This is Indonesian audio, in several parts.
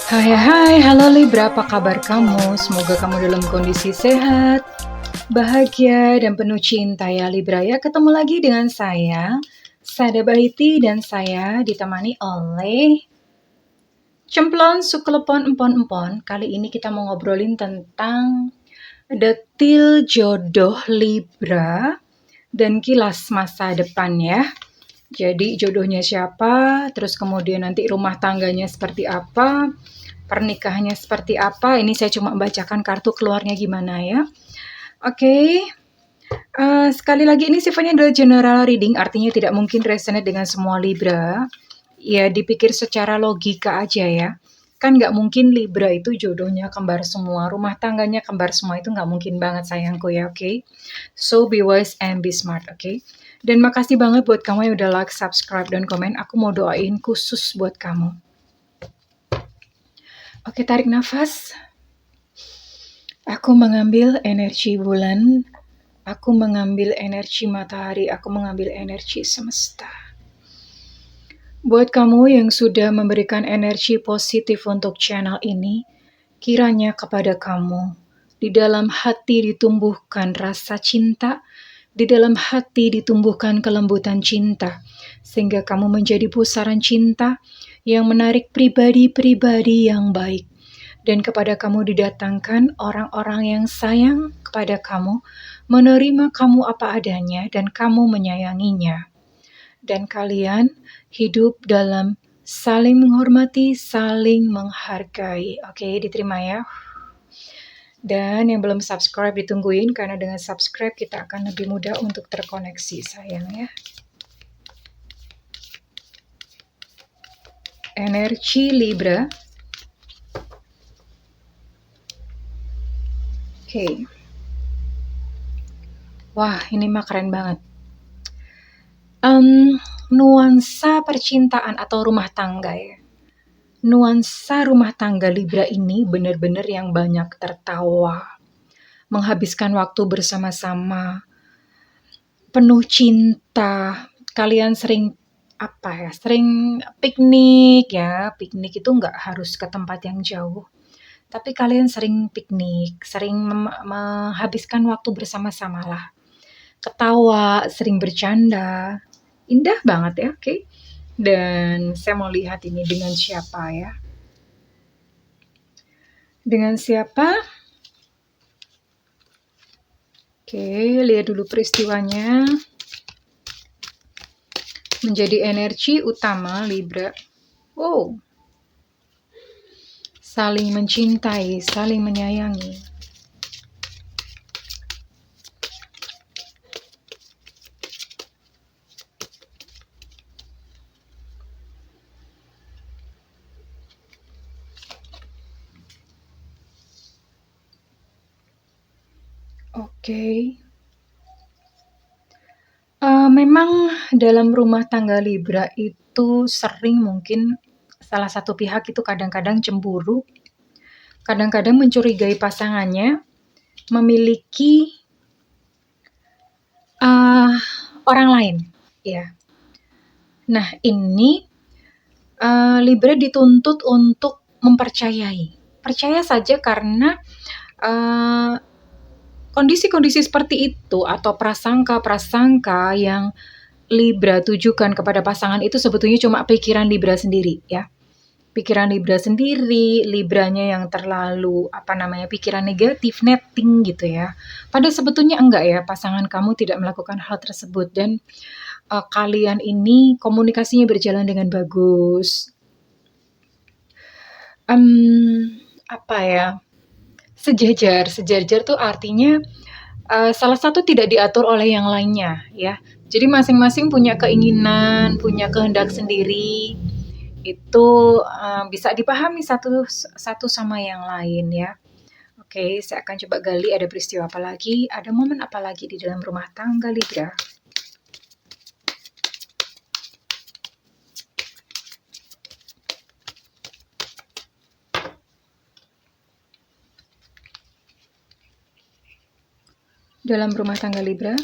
Hai hai, halo Libra, apa kabar kamu? Semoga kamu dalam kondisi sehat, bahagia, dan penuh cinta ya Libra ya. Ketemu lagi dengan saya, Sada Bahiti, dan saya ditemani oleh Cemplon Sukelepon Empon-Empon. Kali ini kita mau ngobrolin tentang detil jodoh Libra dan kilas masa depan ya. Jadi jodohnya siapa, terus kemudian nanti rumah tangganya seperti apa, pernikahannya seperti apa. Ini saya cuma membacakan kartu keluarnya gimana ya. Oke, sekali lagi ini sifatnya adalah general reading, artinya tidak mungkin resonate dengan semua Libra. Ya dipikir secara logika aja ya. Kan nggak mungkin Libra itu jodohnya kembar semua, rumah tangganya kembar semua, itu nggak mungkin banget sayangku ya, oke? So be wise and be smart, oke? Dan makasih banget buat kamu yang udah like, subscribe, dan komen. Aku mau doain khusus buat kamu. Oke, tarik nafas. Aku mengambil energi bulan, aku mengambil energi matahari, aku mengambil energi semesta. Buat kamu yang sudah memberikan energi positif untuk channel ini, kiranya kepada kamu, di dalam hati ditumbuhkan rasa cinta, di dalam hati ditumbuhkan kelembutan cinta, sehingga kamu menjadi pusaran cinta yang menarik pribadi-pribadi yang baik. Dan kepada kamu didatangkan orang-orang yang sayang kepada kamu, menerima kamu apa adanya, dan kamu menyayanginya. Dan kalian hidup dalam saling menghormati, saling menghargai. Oke, diterima ya. Dan yang belum subscribe ditungguin, karena dengan subscribe kita akan lebih mudah untuk terkoneksi, sayang ya. Energi Libra. Oke. Wah, ini mah keren banget. Nuansa percintaan atau rumah tangga ya. Nuansa rumah tangga Libra ini benar-benar yang banyak tertawa, menghabiskan waktu bersama-sama, penuh cinta. Kalian sering sering piknik ya. Piknik itu nggak harus ke tempat yang jauh, tapi kalian sering piknik, sering menghabiskan waktu bersama-sama lah. Ketawa, sering bercanda. Indah banget ya, oke? Dan saya mau lihat ini dengan siapa ya. Dengan siapa? Oke, lihat dulu peristiwanya. Menjadi energi utama Libra. Wow. Saling mencintai, saling menyayangi. Oke. Memang dalam rumah tangga Libra itu sering mungkin salah satu pihak itu kadang-kadang cemburu, kadang-kadang mencurigai pasangannya memiliki orang lain, ya. Nah, ini Libra dituntut untuk mempercayai. Percaya saja karena kondisi-kondisi seperti itu atau prasangka-prasangka yang Libra tujukan kepada pasangan itu sebetulnya cuma pikiran Libra sendiri ya. Pikiran Libra sendiri, Libranya yang terlalu pikiran negatif, netting gitu ya. Padahal sebetulnya enggak ya, pasangan kamu tidak melakukan hal tersebut dan kalian ini komunikasinya berjalan dengan bagus. Sejajar tuh artinya salah satu tidak diatur oleh yang lainnya ya. Jadi masing-masing punya keinginan, punya kehendak sendiri. Itu bisa dipahami satu sama yang lain ya. Oke, saya akan coba gali ada peristiwa apa lagi, ada momen apa lagi di dalam rumah tangga Libra. Dalam rumah tangga Libra.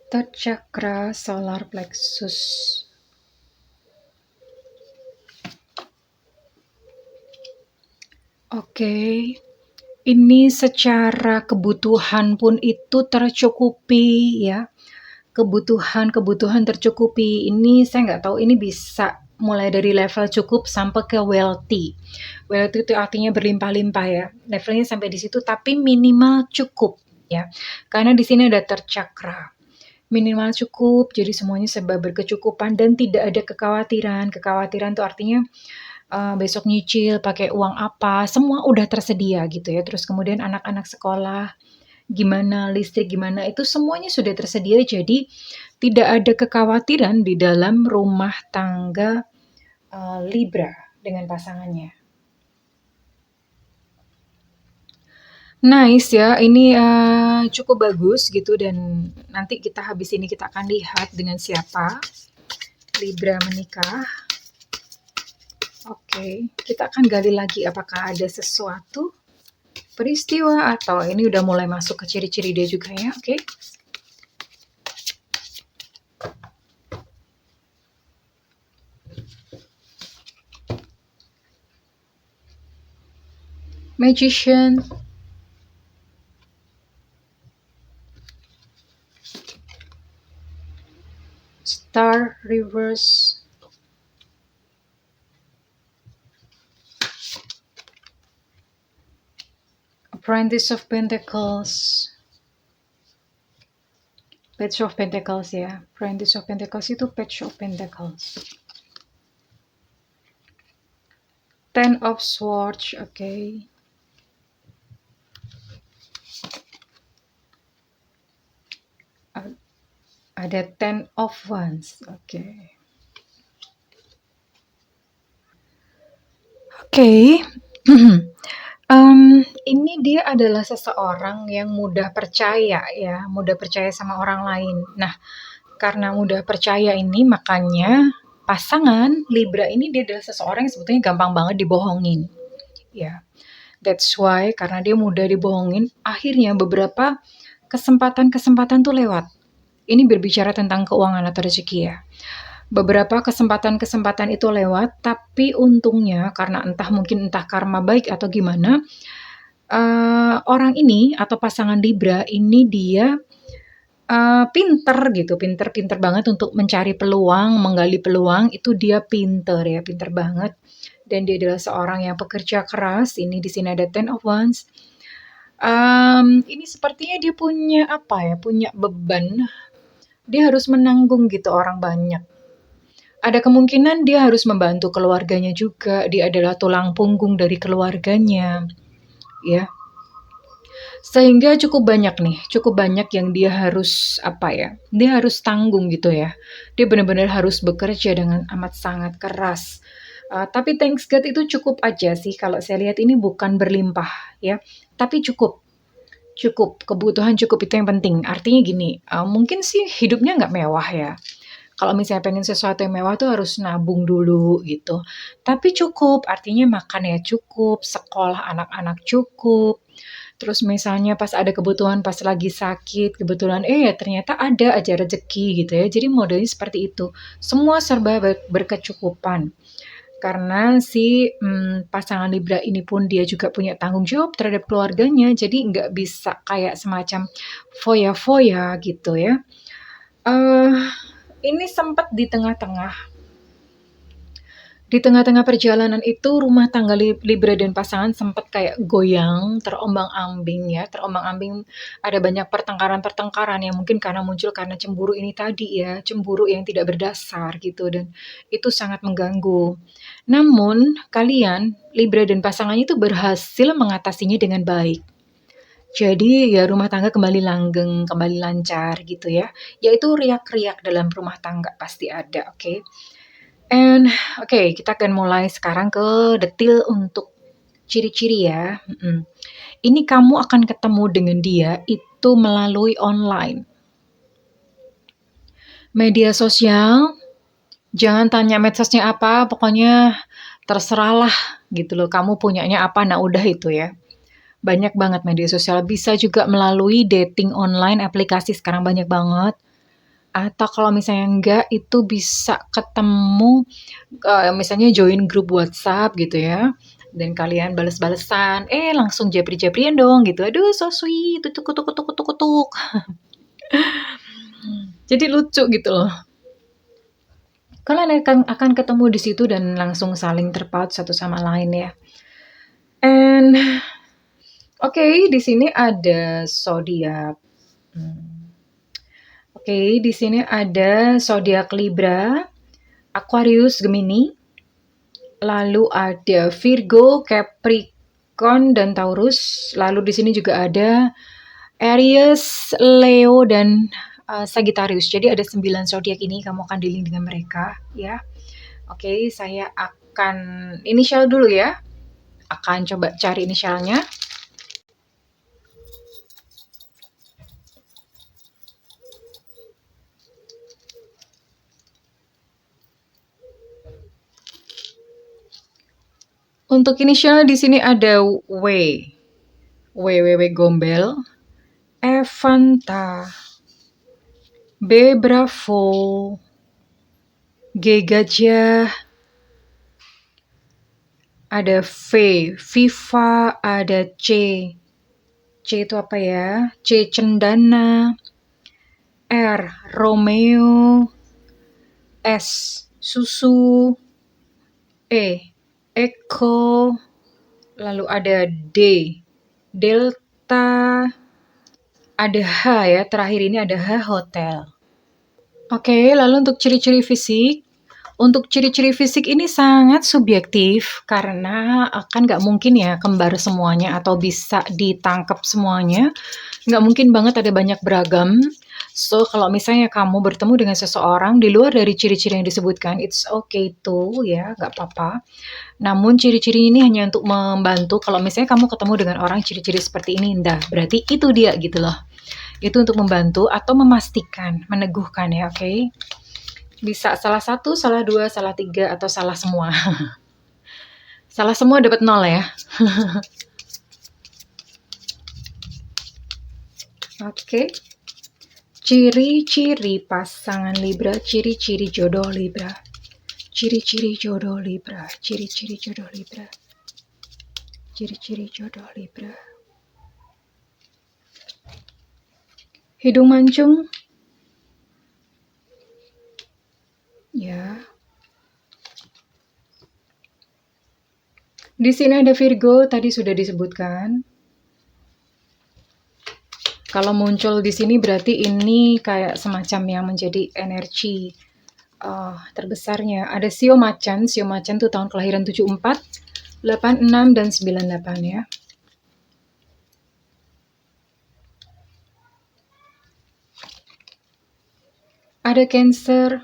Third chakra, solar plexus. Oke, ini secara kebutuhan pun itu tercukupi ya. Kebutuhan tercukupi. Ini saya nggak tahu ini bisa mulai dari level cukup sampai ke wealthy. Wealthy itu artinya berlimpah-limpah ya. Levelnya sampai di situ tapi minimal cukup ya. Karena di sini ada tercakra. Minimal cukup, jadi semuanya serba berkecukupan dan tidak ada kekhawatiran. Kekhawatiran itu artinya besok nyicil pakai uang apa, semua udah tersedia gitu ya. Terus kemudian anak-anak sekolah, gimana listrik, gimana itu semuanya sudah tersedia. Jadi tidak ada kekhawatiran di dalam rumah tangga Libra dengan pasangannya. Nice ya, ini cukup bagus gitu dan nanti kita habis ini kita akan lihat dengan siapa Libra menikah. Oke, kita akan gali lagi apakah ada sesuatu peristiwa atau ini udah mulai masuk ke ciri-ciri dia juga ya, oke? Magician, Star Reverse, Apprentice of Pentacles, Page of Pentacles ya. Apprentice of Pentacles itu Page of Pentacles. Ten of Swords, oke. Ada Ten of Wands, oke. Oke. Ini dia adalah seseorang yang mudah percaya ya, mudah percaya sama orang lain. Nah, karena mudah percaya ini makanya pasangan Libra ini dia adalah seseorang yang sebetulnya gampang banget dibohongin. Ya, that's why karena dia mudah dibohongin, akhirnya beberapa kesempatan-kesempatan tuh lewat. Ini berbicara tentang keuangan atau rezeki ya. Beberapa kesempatan-kesempatan itu lewat, tapi untungnya karena entah karma baik atau gimana, orang ini atau pasangan Libra ini dia pinter gitu, pinter banget untuk mencari peluang, menggali peluang, itu dia pinter ya, pinter banget. Dan dia adalah seorang yang pekerja keras. Ini di sini ada Ten of Wands. Ini sepertinya dia punya apa ya, punya beban. Dia harus menanggung gitu orang banyak. Ada kemungkinan dia harus membantu keluarganya juga. Dia adalah tulang punggung dari keluarganya, ya. Sehingga cukup banyak yang dia harus apa ya, dia harus tanggung gitu ya. Dia benar-benar harus bekerja dengan amat sangat keras. Tapi thanks God itu cukup aja sih kalau saya lihat ini bukan berlimpah ya, tapi cukup. Cukup, kebutuhan cukup itu yang penting. Artinya gini, mungkin sih hidupnya nggak mewah ya. Kalau misalnya pengen sesuatu yang mewah tuh harus nabung dulu gitu. Tapi cukup, artinya makan ya cukup, sekolah anak-anak cukup. Terus misalnya pas ada kebutuhan, pas lagi sakit, kebetulan ya ternyata ada aja rezeki gitu ya. Jadi modelnya seperti itu. Semua serba berkecukupan. Karena si pasangan Libra ini pun dia juga punya tanggung jawab terhadap keluarganya. Jadi nggak bisa kayak semacam foya-foya gitu ya. Ini sempat di tengah-tengah perjalanan itu rumah tangga Libra dan pasangan sempat kayak goyang, terombang-ambing ya, terombang-ambing. Ada banyak pertengkaran-pertengkaran yang mungkin karena cemburu ini tadi ya, cemburu yang tidak berdasar gitu dan itu sangat mengganggu. Namun kalian, Libra dan pasangannya itu berhasil mengatasinya dengan baik. Jadi ya rumah tangga kembali langgeng, kembali lancar gitu ya. Yaitu riak-riak dalam rumah tangga pasti ada, oke? And kita akan mulai sekarang ke detail untuk ciri-ciri ya. Ini kamu akan ketemu dengan dia itu melalui online. Media sosial, jangan tanya medsosnya apa, pokoknya terserahlah gitu loh. Kamu punyanya apa, nah udah itu ya. Banyak banget media sosial. Bisa juga melalui dating online, aplikasi sekarang banyak banget. atau kalau misalnya enggak, itu bisa ketemu, misalnya join grup WhatsApp gitu ya, dan kalian bales-balesan, langsung japri-japrian dong gitu, aduh so sweet, tutuk kutuk kutuk kutuk kutuk. Jadi lucu gitu loh. Kalian akan ketemu di situ dan langsung saling terpaut satu sama lain ya. And oke, di sini ada zodiak. Oke, di sini ada zodiak Libra, Aquarius, Gemini, lalu ada Virgo, Capricorn, dan Taurus. Lalu di sini juga ada Aries, Leo, dan Sagittarius. Jadi ada 9 zodiak ini, kamu akan dealing dengan mereka ya. Oke, saya akan inisial dulu ya. Akan coba cari inisialnya. Untuk inisial di sini ada W, Gombel, Evanta, B Bravo, G Gajah, ada V, Viva, ada C. C itu apa ya? C Cendana, R Romeo, S Susu, E Eko, lalu ada D Delta, ada H ya, terakhir ini ada H Hotel. Oke, lalu untuk ciri-ciri fisik. Untuk ciri-ciri fisik ini sangat subjektif karena kan nggak mungkin ya kembar semuanya atau bisa ditangkap semuanya. Nggak mungkin banget ada banyak beragam. So, kalau misalnya kamu bertemu dengan seseorang di luar dari ciri-ciri yang disebutkan, it's okay tuh ya, nggak apa-apa. Namun ciri-ciri ini hanya untuk membantu kalau misalnya kamu ketemu dengan orang ciri-ciri seperti ini, berarti itu dia gitu loh. Itu untuk membantu atau memastikan, meneguhkan ya, oke? Bisa salah satu, salah dua, salah tiga, atau salah semua. Salah semua dapat 0 ya. Oke. Ciri-ciri pasangan Libra, ciri-ciri jodoh Libra. Ciri-ciri jodoh Libra, ciri-ciri jodoh Libra. Ciri-ciri jodoh Libra. Hidung mancung. Ya. Di sini ada Virgo, tadi sudah disebutkan. Kalau muncul di sini berarti ini kayak semacam yang menjadi energi terbesarnya. Ada Sio Macan tuh tahun kelahiran 74, 86, dan 98 ya. Ada Cancer.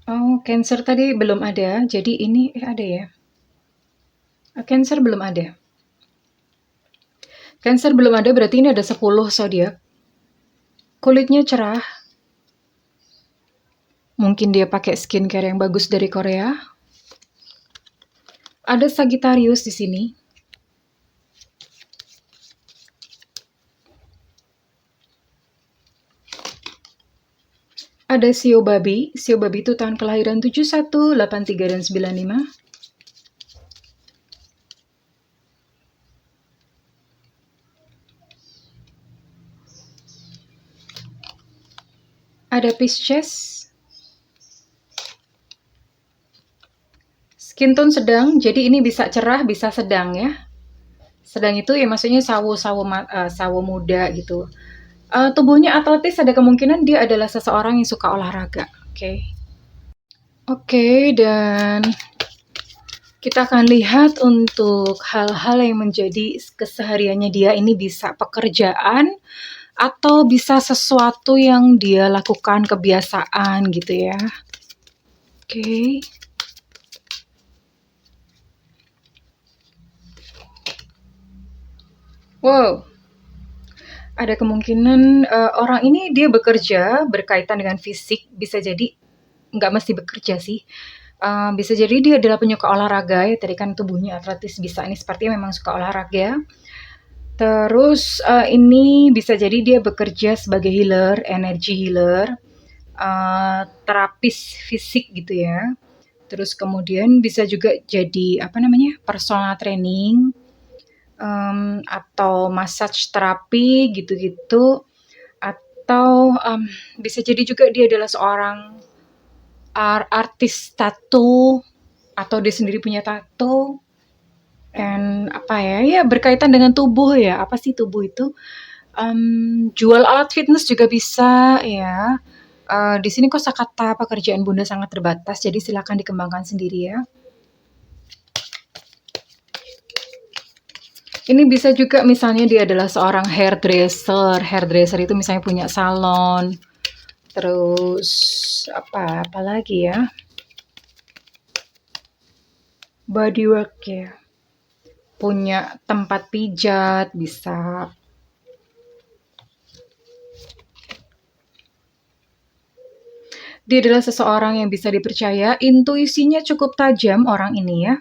Oh, Cancer tadi belum ada, jadi ini ada ya. Cancer belum ada. Cancer belum ada, berarti ini ada 10 zodiak. Kulitnya cerah. Mungkin dia pakai skincare yang bagus dari Korea. Ada Sagittarius di sini. Ada Sio Babi itu tahun kelahiran 71, 83, dan 95. Ada Pisces. Skin tone sedang, jadi ini bisa cerah, bisa sedang ya. Sedang itu ya maksudnya sawo muda gitu. Tubuhnya atletis, ada kemungkinan dia adalah seseorang yang suka olahraga. Oke, dan kita akan lihat untuk hal-hal yang menjadi kesehariannya dia ini, bisa pekerjaan atau bisa sesuatu yang dia lakukan, kebiasaan gitu ya. Oke. Wow. Ada kemungkinan orang ini dia bekerja berkaitan dengan fisik, bisa jadi nggak mesti bekerja sih. Bisa jadi dia adalah penyuka olahraga ya, tadi kan tubuhnya atletis bisa ini sepertinya memang suka olahraga. Terus, ini bisa jadi dia bekerja sebagai healer, energy healer, terapis fisik gitu ya. Terus kemudian bisa juga jadi, apa namanya, personal training, atau massage terapi gitu-gitu, atau, bisa jadi juga dia adalah seorang artis tato, atau dia sendiri punya tato, and apa ya, ya berkaitan dengan tubuh ya, apa sih tubuh itu, jual alat fitness juga bisa ya. Di sini kosakata pekerjaan Bunda sangat terbatas, jadi silakan dikembangkan sendiri ya. Ini bisa juga misalnya dia adalah seorang hairdresser. Hairdresser itu misalnya punya salon. Terus apa lagi ya? Bodywork ya. Punya tempat pijat bisa. Dia adalah seseorang yang bisa dipercaya, intuisinya cukup tajam orang ini ya.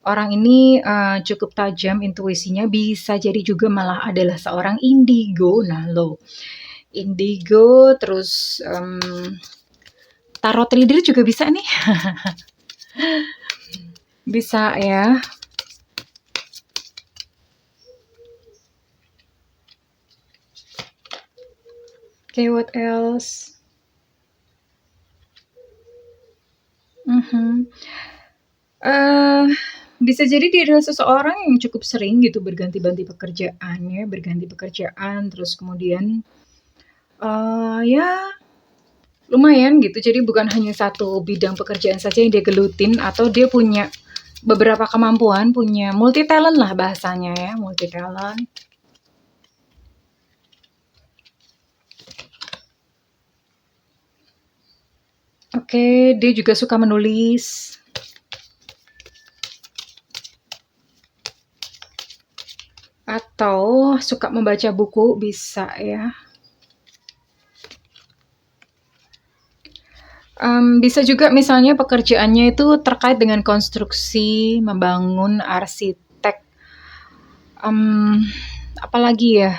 Orang ini cukup tajam intuisinya, bisa jadi juga malah adalah seorang indigo. Nah lo, indigo terus tarot reader juga bisa nih. Bisa ya. Okay, what else? Bisa jadi dia adalah seseorang yang cukup sering gitu berganti-ganti pekerjaan ya, berganti pekerjaan, terus kemudian ya lumayan gitu. Jadi bukan hanya satu bidang pekerjaan saja yang dia gelutin, atau dia punya beberapa kemampuan, punya multi talent lah bahasanya ya, multi talent. Oke, dia juga suka menulis. Atau suka membaca buku, bisa ya. Bisa juga misalnya pekerjaannya itu terkait dengan konstruksi, membangun, arsitek, apalagi ya,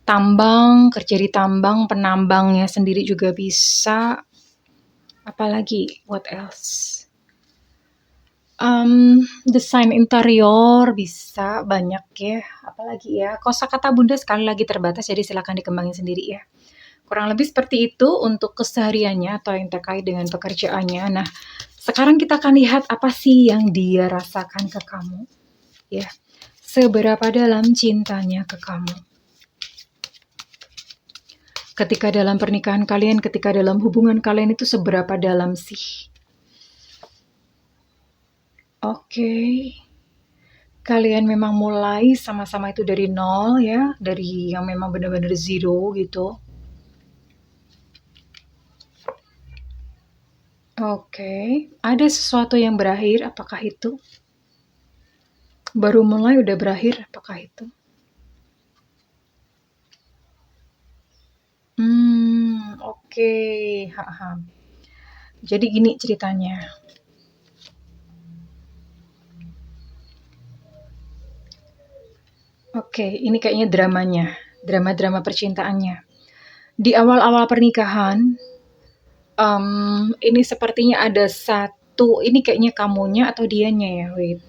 tambang, kerja di tambang, penambangnya sendiri juga bisa. Apalagi, what else? Desain interior bisa, banyak ya. Apalagi ya, kosakata Bunda sekali lagi terbatas, jadi silakan dikembangin sendiri ya. Kurang lebih seperti itu untuk kesehariannya atau yang terkait dengan pekerjaannya. Nah, sekarang kita akan lihat apa sih yang dia rasakan ke kamu. Ya, seberapa dalam cintanya ke kamu. Ketika dalam pernikahan kalian, ketika dalam hubungan kalian itu seberapa dalam sih? Oke. Kalian memang mulai sama-sama itu dari nol ya, dari yang memang benar-benar zero gitu. Oke, ada sesuatu yang berakhir, apakah itu? Baru mulai udah berakhir, apakah itu? Oke, jadi gini ceritanya. Oke, ini kayaknya dramanya, drama-drama percintaannya. Di awal-awal pernikahan, ini sepertinya ada satu, ini kayaknya kamunya atau dianya ya, wait.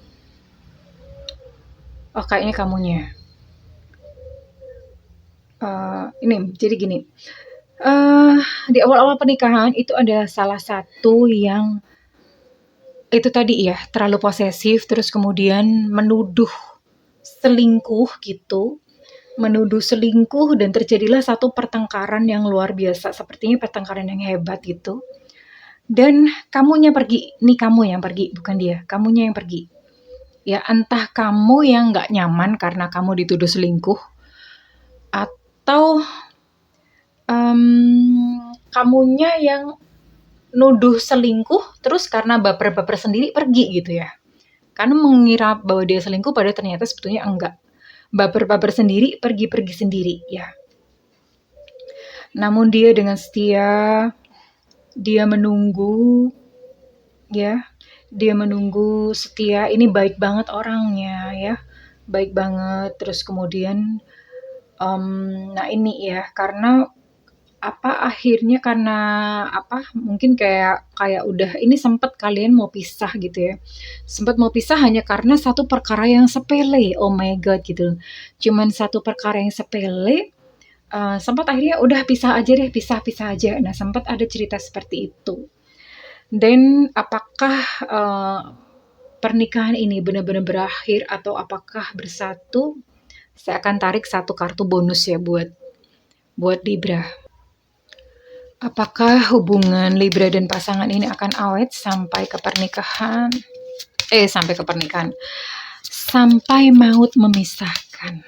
Oh, kayaknya kamunya. Ini, jadi gini, di awal-awal pernikahan itu ada salah satu yang itu tadi ya, terlalu posesif, terus kemudian menuduh selingkuh gitu, menuduh selingkuh, dan terjadilah satu pertengkaran yang luar biasa, sepertinya pertengkaran yang hebat gitu. Dan kamunya pergi, nih kamu yang pergi, bukan dia, kamunya yang pergi. Ya entah kamu yang nggak nyaman karena kamu dituduh selingkuh, atau kamunya yang nuduh selingkuh terus karena baper-baper sendiri pergi gitu ya. Karena mengira bahwa dia selingkuh padahal ternyata sebetulnya enggak. Baper-baper sendiri, pergi-pergi sendiri ya. Namun dia dengan setia, dia menunggu, ya. Dia menunggu setia, ini baik banget orangnya ya, baik banget. Terus kemudian, nah ini ya, karena akhirnya karena mungkin kayak kayak udah ini sempet kalian mau pisah gitu ya. Sempet mau pisah hanya karena satu perkara yang sepele, oh my god gitu. Cuman satu perkara yang sepele, sempat akhirnya udah pisah aja deh, pisah-pisah aja. Nah, sempat ada cerita seperti itu. Dan apakah, pernikahan ini benar-benar berakhir atau apakah bersatu? Saya akan tarik satu kartu bonus ya buat Libra. Apakah hubungan Libra dan pasangan ini akan awet sampai ke pernikahan? Sampai ke pernikahan. Sampai maut memisahkan.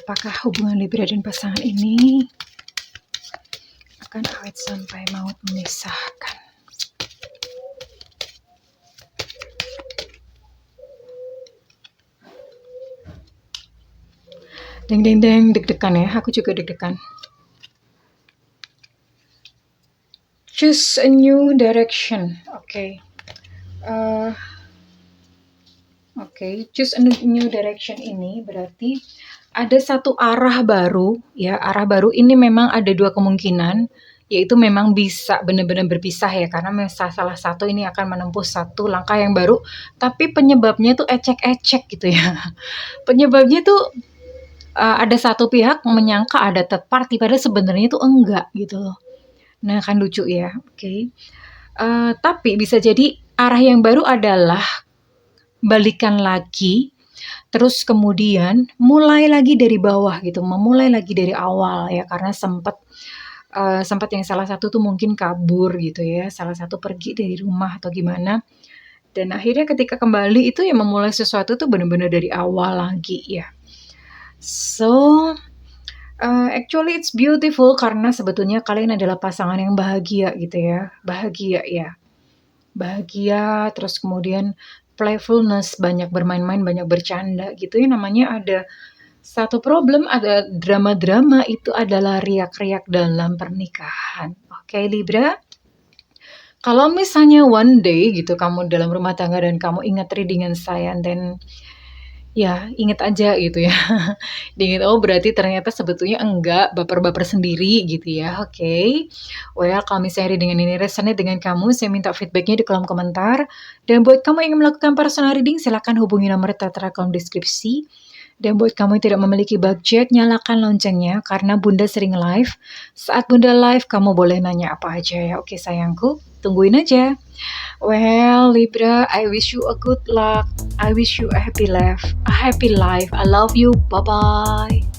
Apakah hubungan Libra dan pasangan ini akan awet sampai maut memisahkan? Deng deng deng, deg-degan ya, aku juga deg-degan. Choose a new direction. Choose a new direction ini berarti ada satu arah baru ya. Arah baru ini memang ada dua kemungkinan, yaitu memang bisa benar-benar berpisah ya, karena salah satu ini akan menempuh satu langkah yang baru, tapi penyebabnya tuh ecek-ecek gitu ya. Penyebabnya tuh ada satu pihak menyangka ada third party, padahal sebenarnya itu enggak gitu loh. Nah, kan lucu ya. Tapi bisa jadi arah yang baru adalah balikan lagi, terus kemudian mulai lagi dari bawah gitu, memulai lagi dari awal ya, karena sempat yang salah satu tuh mungkin kabur gitu ya, salah satu pergi dari rumah atau gimana. Dan akhirnya ketika kembali itu ya memulai sesuatu tuh benar-benar dari awal lagi ya. So, actually it's beautiful karena sebetulnya kalian adalah pasangan yang bahagia gitu ya. Bahagia ya. Bahagia, terus kemudian playfulness, banyak bermain-main, banyak bercanda gitu ya. Namanya ada satu problem, ada drama-drama, itu adalah riak-riak dalam pernikahan. Oke, Libra. Kalau misalnya one day gitu kamu dalam rumah tangga dan kamu ingat readingan saya, dan ya, inget aja gitu ya. Diinget, oh berarti ternyata sebetulnya enggak, baper-baper sendiri gitu ya, oke. Well, kalau misalnya readingan ini resonate dengan kamu, saya minta feedbacknya di kolom komentar. Dan buat kamu yang ingin melakukan personal reading, silakan hubungi nomor tertera kolom deskripsi. Dan buat kamu yang tidak memiliki budget, nyalakan loncengnya karena Bunda sering live. Saat Bunda live, kamu boleh nanya apa aja ya, oke sayangku, tungguin aja. Well, Libra, I wish you a good luck. I wish you a happy life. I love you. Bye-bye.